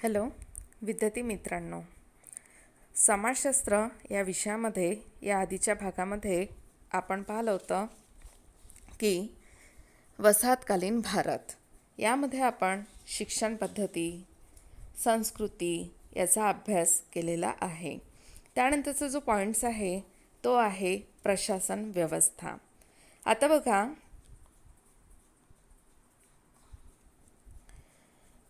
Hello विद्यार्थी मित्रांनो, समाजशास्त्र या विषयामध्ये या आधीच्या भागामध्ये आपण पाहिलं होतं की वसाहतकालीन भारत यामध्ये आपण शिक्षण पद्धती, संस्कृती याचा अभ्यास केलेला आहे. त्यानंतरचा जो पॉईंट्स आहे तो आहे प्रशासन व्यवस्था. आता बघा,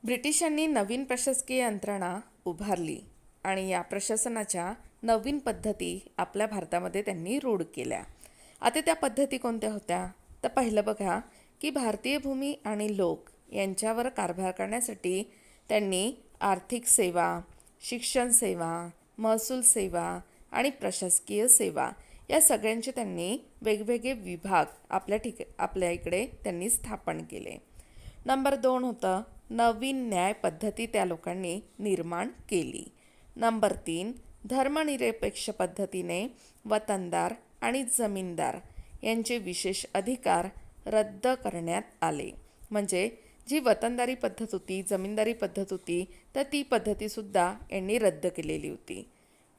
ब्रिटिशांनी नवीन प्रशासकीय यंत्रणा उभारली आणि या प्रशासनाच्या नवीन पद्धती आपल्या भारतामध्ये त्यांनी रूढ केल्या. आता त्या पद्धती कोणत्या होत्या? तर पहिलं बघा की भारतीय भूमी आणि लोक यांच्यावर कारभार करण्यासाठी त्यांनी आर्थिक सेवा, शिक्षण सेवा, महसूल सेवा आणि प्रशासकीय सेवा या सगळ्यांचे त्यांनी वेगवेगळे विभाग आपल्या इकडे त्यांनी स्थापन केले. नंबर 2 होतं नवीन न्याय पद्धती त्या लोकांनी निर्माण केली. नंबर 3 धर्मनिरपेक्ष पद्धतीने वतनदार आणि जमीनदार यांचे विशेष अधिकार रद्द करण्यात आले. म्हणजे जी वतनदारी पद्धत होती, जमीनदारी पद्धत होती, तर ती पद्धतीसुद्धा यांनी रद्द केलेली होती.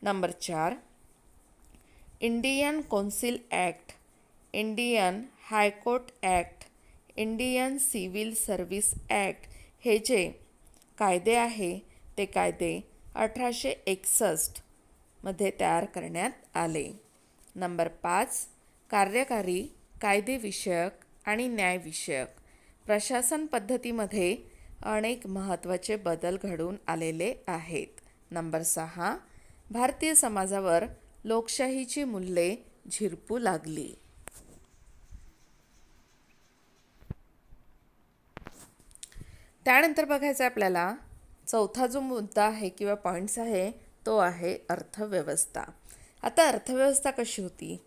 Number 4 Indian council act, Indian high court act, Indian civil service act हे जे कायदे आहे ते कायदे 1861 मध्ये तयार करण्यात आले. नंबर 5 कार्यकारी, कायदेविषयक आणि न्यायविषयक प्रशासन पद्धतीमध्ये अनेक महत्त्वाचे बदल घडून आलेले आहेत. नंबर 6 भारतीय समाजावर लोकशाहीची मूल्ये झिरपू लागली. त्यानंतर बघायचं आपल्याला चौथा जो मुद्दा आहे किंवा पॉईंट्स आहे तो आहे अर्थव्यवस्था. आता अर्थव्यवस्था कशी होती?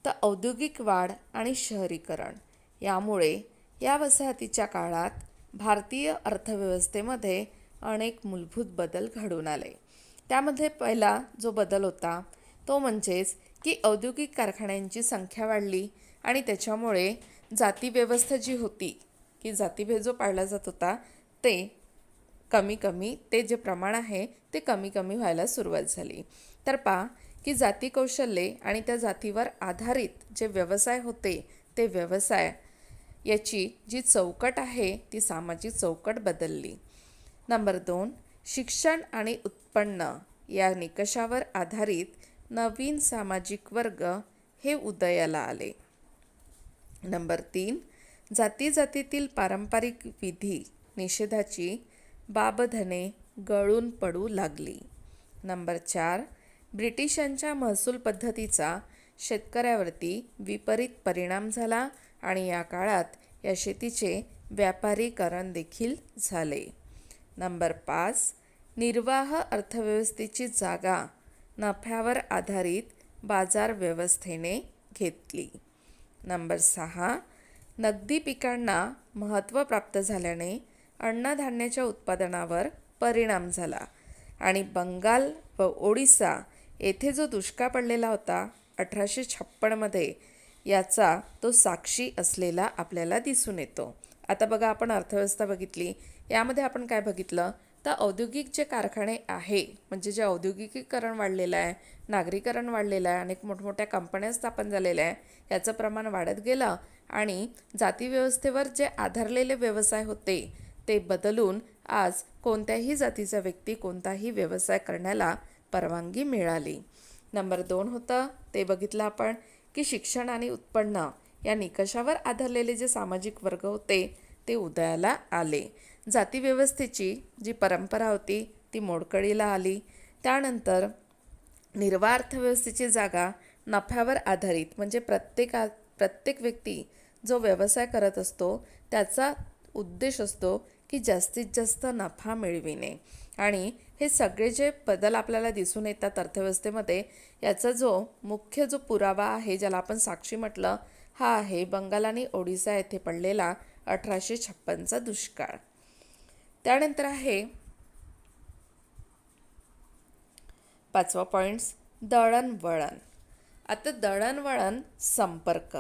तर औद्योगिक वाढ आणि शहरीकरण यामुळे या वसाहतीच्या काळात भारतीय अर्थव्यवस्थेमध्ये अनेक मूलभूत बदल घडून आले. त्यामध्ये पहिला जो बदल होता तो म्हणजेच की औद्योगिक कारखान्यांची संख्या वाढली आणि त्याच्यामुळे जातीव्यवस्था जी होती की जातीभेद जो पाळला जात होता ते ते जे प्रमाण आहे ते कमी व्हायला सुरुवात झाली. तर पहा की जाती कौशल्ये आणि त्या जातीवर आधारित जे व्यवसाय होते ते व्यवसाय याची जी चौकट आहे ती सामाजिक चौकट बदलली. नंबर 2 शिक्षण आणि उत्पन्न या निकषावर आधारित नवीन सामाजिक वर्ग हे उदयाला आले. नंबर 3 जातीजातीतील पारंपरिक विधी निषेधाची बाबधने गळून पडू लागली. नंबर 4 ब्रिटिशांच्या महसूल पद्धतीचा शेतकऱ्यावरती विपरीत परिणाम झाला आणि या काळात या शेतीचे व्यापारीकरण देखील झाले. नंबर 5 निर्वाह अर्थव्यवस्थेची जागा नफ्यावर आधारित बाजार व्यवस्थेने घेतली. नंबर 6 नगदी पिकांना महत्त्व प्राप्त झाल्याने अन्नधान्याच्या उत्पादनावर परिणाम झाला आणि बंगाल व ओडिसा येथे जो दुष्काळ पडलेला होता 1856 मध्ये याचा तो साक्षी असलेला आपल्याला दिसून येतो. आता बघा, आपण अर्थव्यवस्था बघितली, यामध्ये आपण काय बघितलं तर औद्योगिक जे कारखाने आहे म्हणजे जे औद्योगिकीकरण वाढलेलं आहे, नागरीकरण वाढलेलं आहे, अनेक मोठमोठ्या कंपन्या स्थापन झालेल्या आहे, याचं प्रमाण वाढत गेलं आणि जातीव्यवस्थेवर जे आधारलेले व्यवसाय होते ते बदलून आज कोणत्याही जातीचा व्यक्ती कोणताही व्यवसाय करण्याला परवानगी मिळाली. नंबर 2 होतं ते बघितलं आपण की शिक्षण आणि उत्पन्न या निकषावर आधारलेले जे सामाजिक वर्ग होते ते उदयाला आले. जातीव्यवस्थेची जी परंपरा होती ती मोडकळीला आली. त्यानंतर निर्वाह अर्थव्यवस्थेची जागा नफ्यावर आधारित म्हणजे प्रत्येक व्यक्ती जो व्यवसाय करत असतो त्याचा उद्देश असतो की जास्तीत जास्त नफा मिळविणे. आणि हे सगळे जे बदल आपल्याला दिसून येतात अर्थव्यवस्थेमध्ये याचा मुख्य पुरावा आहे, ज्याला आपण साक्षी म्हटलं, हा आहे बंगाल आणि ओडिसा येथे पडलेला 1856चा दुष्काळ. त्यानंतर आहे 5वा पॉईंट्स दळणवळण. आता दळणवळण संपर्क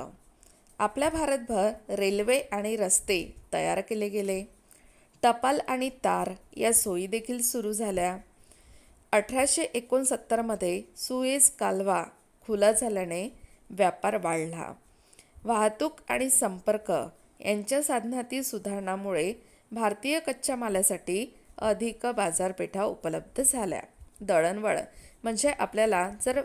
आपल्या भारतभर रेल्वे आणि रस्ते तयार केले गेले. टपाल आणि तार या सोयी देखील सुरू झाल्या. 1869मध्ये सुएझ कालवा खुला झाल्याने व्यापार वाढला. वाहतूक आणि संपर्क यांच्या साधनातील सुधारणामुळे भारतीय कच्च्या मालासाठी अधिक बाजारपेठा उपलब्ध झाल्या. दळणवळण म्हणजे आपल्याला जर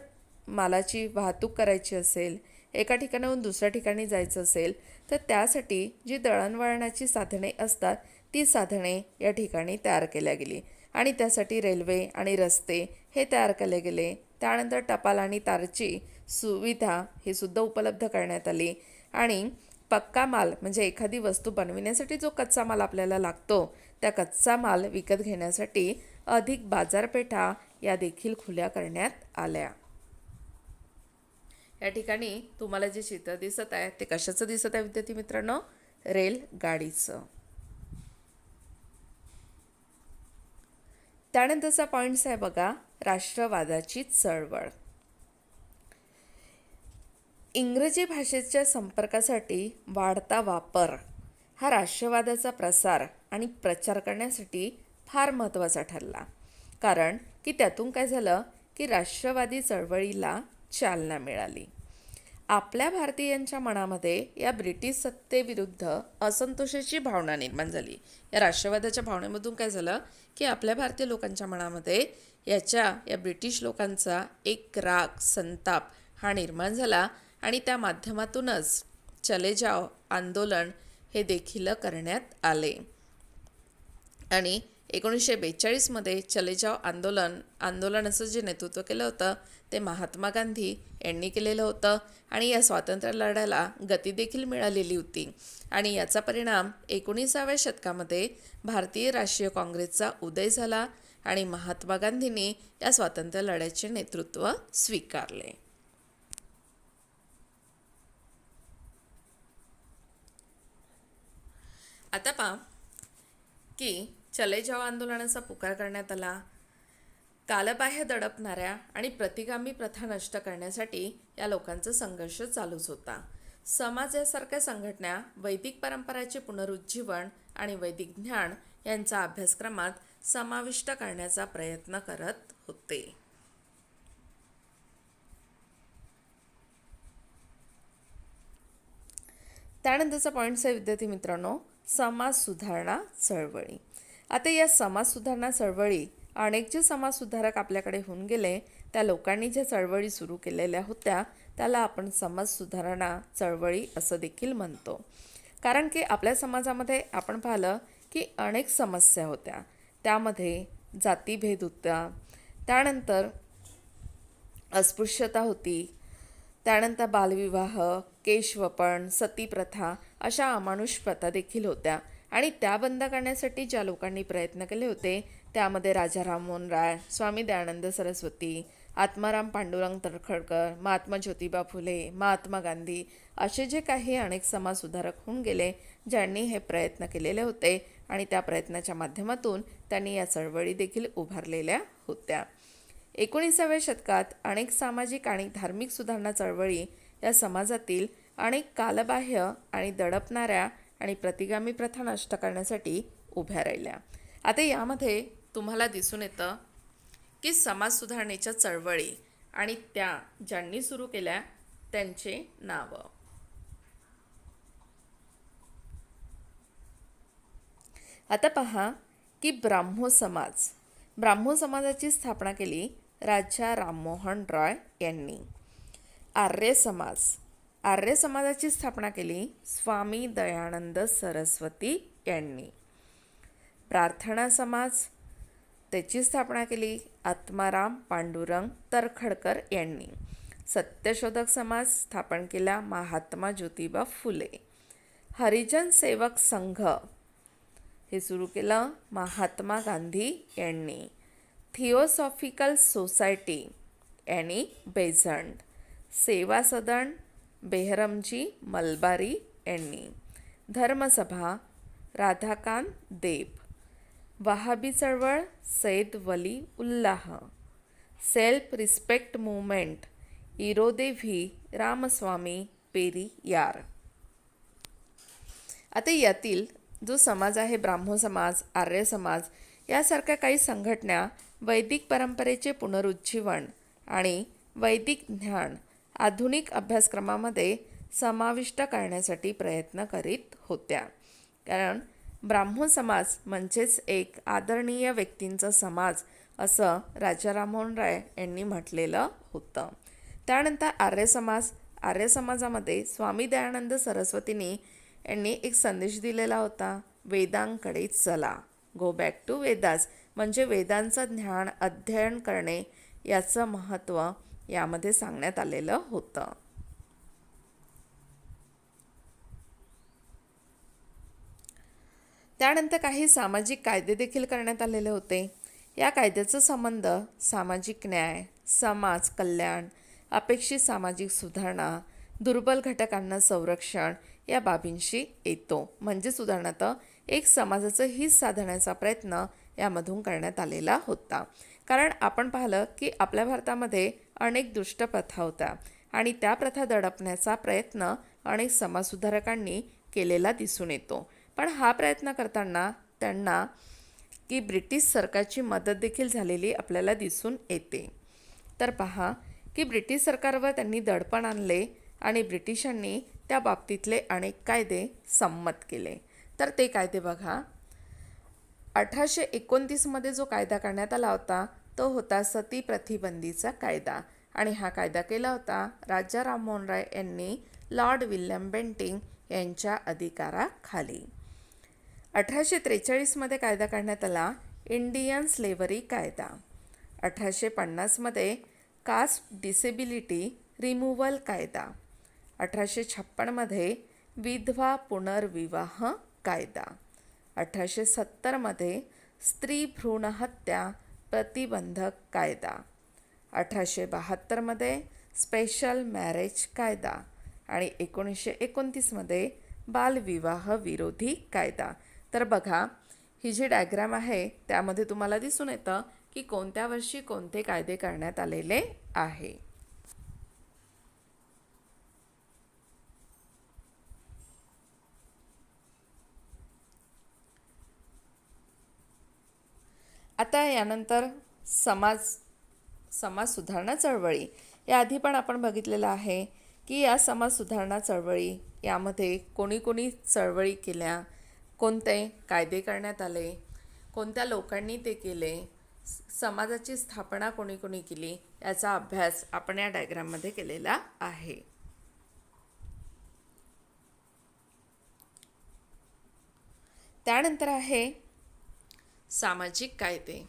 मालाची वाहतूक करायची असेल, एका ठिकाणाहून दुसऱ्या ठिकाणी जायचं असेल, तर त्यासाठी जी दळणवळणाची साधने असतात ती साधने या ठिकाणी तयार केल्या गेली आणि त्यासाठी रेल्वे आणि रस्ते हे तयार केले गेले. त्यानंतर टपाल आणि तारची सुविधा ही सुद्धा उपलब्ध करण्यात आली आणि पक्का माल म्हणजे एखादी वस्तू बनविण्यासाठी जो कच्चा माल आपल्याला लागतो त्या कच्चा माल विकत घेण्यासाठी अधिक बाजारपेठा या देखील खुल्या करण्यात आल्या. या ठिकाणी तुम्हाला जे चित्र दिसत आहे ते कशाचं दिसत आहे विद्यार्थी मित्रांनो? रेलगाडीचं. त्यानंतरचा पॉईंट्स आहे बघा, राष्ट्रवादाची चळवळ. इंग्रजी भाषेच्या संपर्कासाठी वाढता वापर हा राष्ट्रवादाचा प्रसार आणि प्रचार करण्यासाठी फार महत्त्वाचा ठरला. कारण की त्यातून काय झालं की राष्ट्रवादी चळवळीला चालना मिळाली. आपल्या भारतीयांच्या मनामध्ये या ब्रिटिश सत्तेविरुद्ध असंतोषाची भावना निर्माण झाली. या राष्ट्रवादाच्या भावनेमधून काय झालं की आपल्या भारतीय लोकांच्या मनामध्ये या ब्रिटिश लोकांचा एक राग, संताप हा निर्माण झाला आणि त्या माध्यमातूनच चले जाओ आंदोलन हे देखील करण्यात आले. आणि 1942मध्ये चले जाओ आंदोलनाचं जे नेतृत्व केलं होतं ते महात्मा गांधी यांनी केलेलं होतं आणि या स्वातंत्र्य लढ्याला गती देखील मिळालेली होती. आणि याचा परिणाम 19व्या शतकामध्ये भारतीय राष्ट्रीय काँग्रेसचा उदय झाला आणि महात्मा गांधींनी या स्वातंत्र्य लढ्याचे नेतृत्व स्वीकारले. आता पहा की चले जाओ आंदोलनाचा पुकार करण्यात आला. कालबाह्य दडपणाऱ्या आणि प्रतिगामी प्रथा नष्ट करण्यासाठी या लोकांचा संघर्ष चालूच होता. समाज यासारख्या संघटना वैदिक परंपराचे पुनरुज्जीवन आणि वैदिक ज्ञान यांचा अभ्यासक्रमात समाविष्ट करण्याचा प्रयत्न करत होते. त्यानंतरचा पॉईंट्स आहे विद्यार्थी मित्रांनो, समाज सुधारणा चळवळी. आता या समाज सुधारणा चळवळी अनेक जे समाजसुधारक आपल्याकडे होऊन गेले त्या लोकांनी ज्या चळवळी सुरू केलेल्या होत्या त्याला आपण समाज सुधारणा चळवळी असं देखील म्हणतो. कारण की आपल्या समाजामध्ये आपण पाहिलं की अनेक समस्या होत्या. त्यामध्ये जातीभेद होता, त्यानंतर अस्पृश्यता होती, त्यानंतर बालविवाह, केशवपण, सतीप्रथा अशा अमानुष प्रथा देखील होत्या. आणि त्या बंद करण्यासाठी ज्या लोकांनी प्रयत्न केले होते त्यामध्ये राजा राममोहन राय, स्वामी दयानंद सरस्वती, आत्माराम पांडुरंग तर्खडकर, महात्मा ज्योतिबा फुले, महात्मा गांधी असे जे काही अनेक समाजसुधारक होऊन गेले ज्यांनी हे प्रयत्न केलेले होते आणि त्या प्रयत्नाच्या माध्यमातून त्यांनी या चळवळी देखील उभारलेल्या होत्या. 19व्या शतकात अनेक सामाजिक आणि धार्मिक सुधारणा चळवळी या समाजातील अनेक कालबाह्य आणि दडपणाऱ्या आणि प्रतिगामी प्रथा नष्ट करण्यासाठी उभ्या राहिल्या. आता यामध्ये तुम्हाला दिसून येतं की समाज सुधारणेच्या चळवळी आणि त्या ज्यांनी सुरू केल्या त्यांचे नावं. आता पहा की ब्राह्मो समाजाची स्थापना केली राजा राममोहन रॉय यांनी. आर्य समाजाची स्थापना केली स्वामी दयानंद सरस्वती यांनी. प्रार्थना समाज त्याची स्थापना केली आत्माराम पांडुरंग तर्खडकर यांनी. सत्यशोधक समाज स्थापन केला महात्मा ज्योतिबा फुले. हरिजन सेवक संघ हे सुरू केलं महात्मा गांधी यांनी. Theosophical society Annie Besant. सेवा सदन बेहरमजी मलबारी यांनी. धर्मसभा राधाकांत देब. वहाबी चळवळ Syed Waliullah. Self respect movement Erode V Ramaswamy Periyar. आता यातील जो समाज आहे ब्राह्मो समाज, आर्य समाज यासारख्या काही संघटना वैदिक परंपरेचे पुनरुज्जीवन आणि वैदिक ज्ञान आधुनिक अभ्यासक्रमामध्ये समाविष्ट करण्यासाठी प्रयत्न करीत होत्या. कारण ब्राह्मो समाज म्हणजेच एक आदरणीय व्यक्तींचा समाज असं राजा राममोहन राय यांनी म्हटलेलं होतं. त्यानंतर आर्य समाजामध्ये स्वामी दयानंद सरस्वतींनी यांनी एक संदेश दिलेला होता, वेदांकडे चला, गो बॅक टू वेदास, म्हणजे वेदांचं ज्ञान अध्ययन करणे याचं महत्त्व यामध्ये सांगण्यात आलेलं होतं. त्यानंतर काही सामाजिक कायदे देखील करण्यात आलेले होते. या कायद्याचा संबंध सामाजिक न्याय, समाज कल्याण, अपेक्षित सामाजिक सुधारणा, दुर्बल घटकांना संरक्षण या बाबींशी येतो. म्हणजेच उदाहरणार्थ एक समाजाचं हित साधण्याचा प्रयत्न यामधून करण्यात आलेला होता. कारण आपण पाहिलं की आपल्या भारतामध्ये अनेक दुष्ट प्रथा होत्या आणि त्या प्रथा दडपण्याचा प्रयत्न अनेक समाजसुधारकांनी केलेला दिसून येतो. पण हा प्रयत्न करताना त्यांना की ब्रिटिश सरकारची मदत देखील झालेली आपल्याला दिसून येते. तर पहा की ब्रिटिश सरकारवर त्यांनी दडपण आणले आणि ब्रिटिशांनी त्या बाबतीतले अनेक कायदे संमत केले. तर ते कायदे बघा. 1829 जो कायदा करण्यात आला होता तो होता सती प्रतिबंधीचा कायदा आणि हा कायदा केला होता राजा राममोहन राय यांनी लॉर्ड विल्यम बेंटिंक यांच्या अधिकाराखाली. 1843 कायदा करण्यात आला इंडियन स्लेव्हरी कायदा. 1850 कास्ट डिसेबिलिटी रिमूव्हल कायदा. 1856 विधवा पुनर्विवाह कायदा. 1870 स्त्री भ्रूण हत्या प्रतिबंधक कायदा. 1872 स्पेशल मॅरेज कायदा आणि 1929 बालविवाह विरोधी कायदा. तर बघा ही जी डायग्राम आहे त्यामध्ये तुम्हाला दिसून येतं की कोणत्या वर्षी कोणते कायदे करण्यात आलेले आहे. आता यानंतर समाज सुधारणा चळवळी याआधी पण आपण बघितलेलं आहे की या समाज सुधारणा चळवळी यामध्ये कोणी कोणी चळवळी केल्या, कोणते कायदे करण्यात आले, कोणत्या लोकांनी ते केले, समाजाची स्थापना कोणी कोणी केली याचा अभ्यास आपण या डायग्राममध्ये केलेला आहे. त्यानंतर आहे सामाजिक कायदे.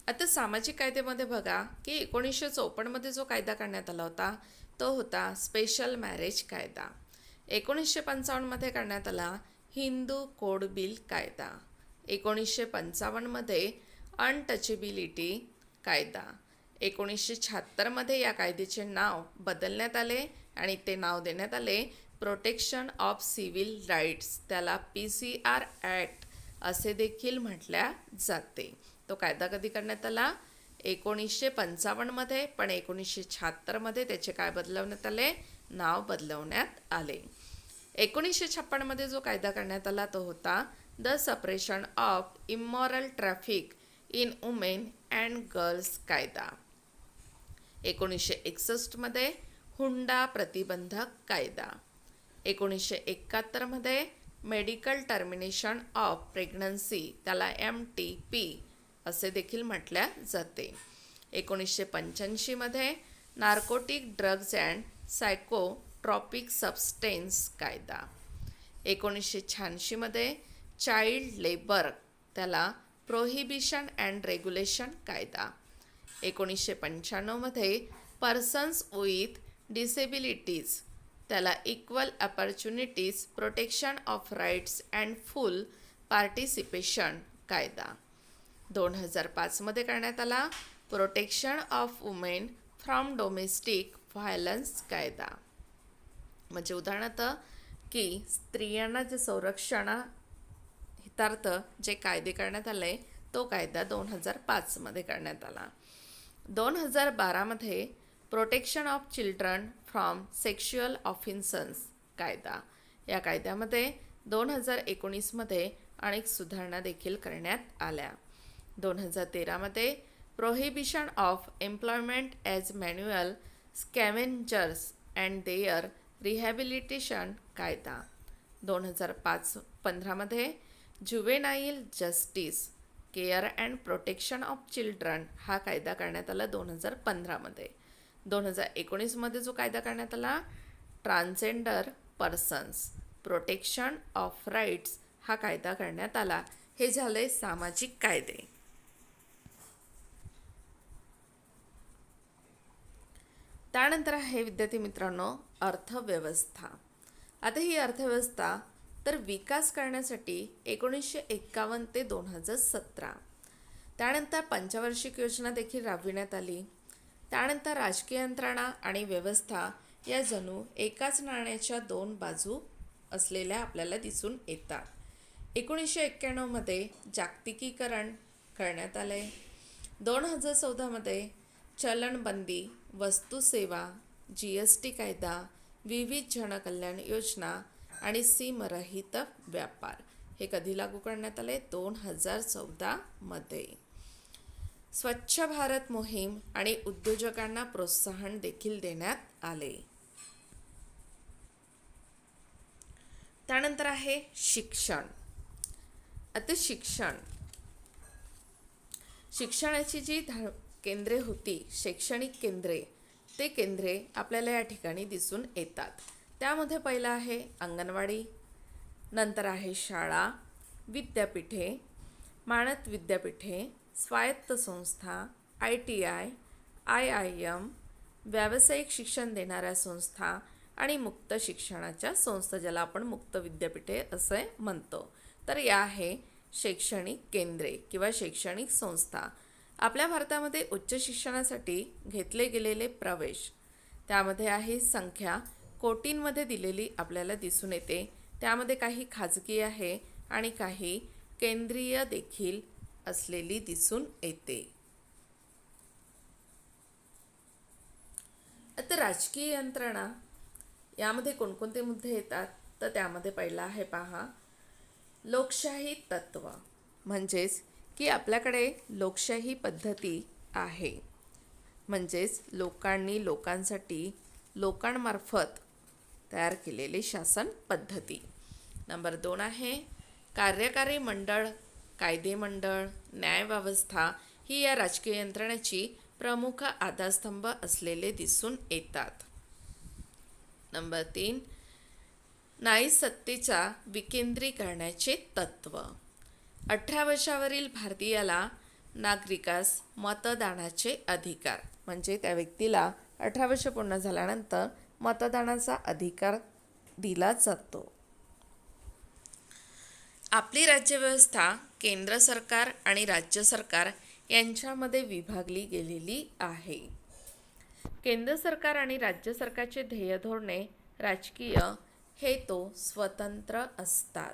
आता सामाजिक कायद्यामध्ये बघा की 1954 जो कायदा करण्यात आला होता तो होता स्पेशल मॅरेज कायदा. 1955 करण्यात आला हिंदू कोड बिल कायदा. 1955 अनटचेबिलिटी कायदा. 1976 या कायद्याचे नाव बदलण्यात आले आणि ते नाव देण्यात आले प्रोटेक्शन ऑफ सिव्हिल राईट्स. त्याला PCR ॲक्ट असे देखील म्हटल्या जाते. तो कायदा कधी करण्यात आला? 1955 पण 1976 त्याचे काय बदलवण्यात आले? नाव बदलवण्यात आले. 1956 जो कायदा करण्यात आला तो होता the suppression of immoral traffic in women and girls कायदा. 1961 हुंडा प्रतिबंधक कायदा. 1971 मेडिकल टर्मिनेशन ऑफ प्रेग्नन्सी, त्याला MTP असे देखील म्हटल्या जाते. 1985 narcotic drugs and psychotropic substance कायदा. 1986 चाइल्ड लेबर, त्याला प्रोहिबिशन अँड रेग्युलेशन कायदा. 1995 पर्सन्स विथ डिसेबिलिटीज, त्याला equal opportunities protection of rights and full participation कायदा. 2005 करण्यात आला protection of women from domestic violence कायदा. म्हणजे उदाहरणार्थ की स्त्रियांना जे संरक्षण हितार्थ जे कायदे करण्यात आले तो कायदा 2005 करण्यात आला. 2012 protection of children from sexual offences कायदा. या कायद्यामध्ये 2019 अनेक सुधारणा देखील करण्यात आल्या. 2013मध्ये prohibition of employment as manual scavengers and their rehabilitation कायदा. 2015मध्ये juvenile justice care and protection of children हा कायदा करण्यात आला 2015मध्ये. 2019मध्ये जो कायदा करण्यात आला transgender persons protection of rights हा कायदा करण्यात आला. हे झाले सामाजिक कायदे. त्यानंतर आहे विद्यार्थी मित्रांनो अर्थव्यवस्था. आता ही अर्थव्यवस्था तर विकास करण्यासाठी 1951 ते 2017 त्यानंतर पंचवार्षिक योजना देखील राबविण्यात आली. त्यानंतर राजकीय यंत्रणा आणि व्यवस्था या जणू एकाच नाण्याच्या दोन बाजू असलेल्या आपल्याला दिसून येतात. 1991मध्ये जागतिकीकरण करण्यात आले. 2014मध्ये चलनबंदी, वस्तू सेवा, GST कायदा, विविध जनकल्याण योजना आणि सीमारहित व्यापार हे कधी लागू करण्यात आले 2014मध्ये. स्वच्छ भारत मोहीम आणि उद्योजकांना प्रोत्साहन देखील देण्यात आले. त्यानंतर आहे शिक्षण. आता शिक्षणाची जी केंद्रे होती शैक्षणिक केंद्रे ते केंद्रे आपल्याला या ठिकाणी दिसून येतात. त्यामध्ये पहिलं आहे अंगणवाडी, नंतर आहे शाळा, विद्यापीठे, मानद विद्यापीठे, स्वायत्त संस्था, ITI, IIM, व्यावसायिक शिक्षण देणाऱ्या संस्था आणि मुक्त शिक्षणाच्या संस्था ज्याला आपण मुक्त विद्यापीठे असे म्हणतो. तर या आहे शैक्षणिक केंद्रे किंवा शैक्षणिक संस्था. आपल्या भारतामध्ये उच्च शिक्षणासाठी घेतले गेलेले प्रवेश त्यामध्ये आहे संख्या कोटींमध्ये दिलेली आपल्याला दिसून येते. त्यामध्ये काही खाजगी आहे आणि काही केंद्रीय देखील असलेली दिसून येते. आता राजकीय यंत्रणा यामध्ये कोणकोणते मुद्दे येतात तर त्यामध्ये पहिला आहे पहा लोकशाही तत्व, म्हणजेच की आपल्याकडे लोकशाही पद्धती आहे, म्हणजेच लोकांनी लोकांसाठी लोकांमार्फत तयार केलेली शासन पद्धती. नंबर 2 आहे कार्यकारी मंडळ, कायदेमंडळ, न्यायव्यवस्था ही या राजकीय यंत्रणेची प्रमुख आधारस्तंभ असलेले दिसून येतात. नंबर 3 न्यायिक सत्तेच्या विकेंद्रीकरणाचे तत्व. 18 वर्षावरील भारतीयाला नागरिकास मतदानाचे अधिकार, म्हणजे त्या व्यक्तीला 18 वर्ष पूर्ण झाल्यानंतर मतदानाचा अधिकार दिला जातो. आपली राज्यव्यवस्था केंद्र सरकार आणि राज्य सरकार यांच्यामध्ये विभागली गेलेली आहे. केंद्र सरकार आणि राज्य सरकारचे ध्येय धोरणे राजकीय हेतू स्वतंत्र असतात.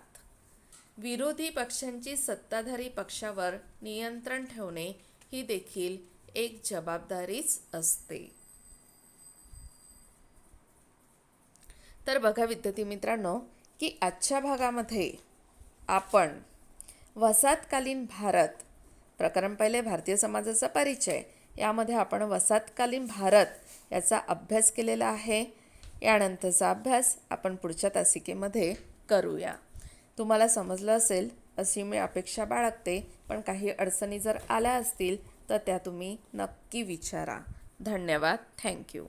विरोधी पक्षांची सत्ताधारी पक्षावर नियंत्रण ठेवणे ही देखील एक जबाबदारीच असते. तर बघा विद्यार्थी मित्रांनो की आजच्या भागामध्ये आपण वसाहतकालीन भारत प्रकरण पहिले भारतीय समाजाचा परिचय यामध्ये आपण वसाहतकालीन भारत याचा अभ्यास केलेला आहे. यानंतरचा अभ्यास आपण पुढच्या तासिकेमध्ये करूया. तुम्हाला समजलं असेल अशी मी अपेक्षा बाळगते, पण काही अडचणी जर आल्या असतील तर त्या तुम्ही नक्की विचारा. धन्यवाद. थँक्यू.